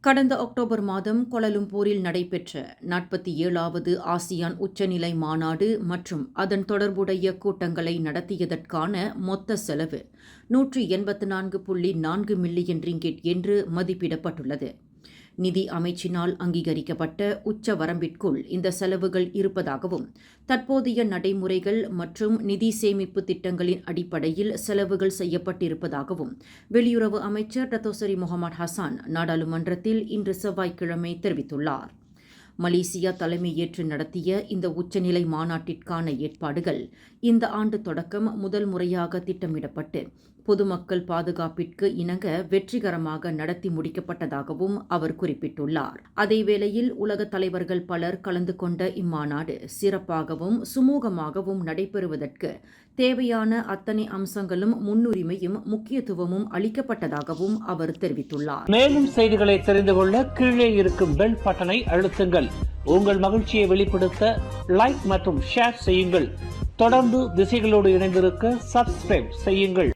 கடந்த அக்டோபர் மாதம் கோலாலம்பூரில் நடைபெற்ற 47வது ஆசியான் உச்சநிலை மாநாடு மற்றும் அதன் தொடர்புடைய கூட்டங்களை நடத்தியதற்கான மொத்த செலவு 184.4 மில்லியன் ரிங்கிட் என்று மதிப்பிடப்பட்டுள்ளது. நிதி அமைச்சினால் அங்கீகரிக்கப்பட்ட உச்ச வரம்பிற்குள் இந்த செலவுகள் இருப்பதாகவும், தற்போதைய நடைமுறைகள் மற்றும் நிதி சேமிப்பு திட்டங்களின் அடிப்படையில் செலவுகள் செய்யப்பட்டிருப்பதாகவும் வெளியுறவு அமைச்சர் டத்தோசரி முகமது ஹசான் நாடாளுமன்றத்தில் இன்று செவ்வாய்க்கிழமை தெரிவித்துள்ளார். மலேசியா தலைமையேற்று நடத்திய இந்த உச்சநிலை மாநாட்டிற்கான ஏற்பாடுகள் இந்த ஆண்டு தொடக்கம் முதல் முறையாக திட்டமிடப்பட்டு பொதுமக்கள் பாதுகாப்பிற்கு இணங்க வெற்றிகரமாக நடத்தி முடிக்கப்பட்டதாகவும் அவர் குறிப்பிட்டுள்ளார். அதேவேளையில் உலக தலைவர்கள் பலர் கலந்து கொண்ட இம்மாநாடு சிறப்பாகவும் சுமூகமாகவும் நடைபெறுவதற்கு தேவையான அத்தனை அம்சங்களும் முன்னுரிமையும் முக்கியத்துவமும் அளிக்கப்பட்டதாகவும் அவர் தெரிவித்துள்ளார். மேலும் செய்திகளை தெரிந்து கொள்ள கீழே இருக்கும் பெல் பட்டனை அழுத்துங்கள். உங்கள் மகிழ்ச்சியை வெளிப்படுத்த லைக் மற்றும் ஷேர் செய்யுங்கள். தொடர்ந்து திசைகளோடு இணைந்திருக்க சப்ஸ்கிரைப் செய்யுங்கள்.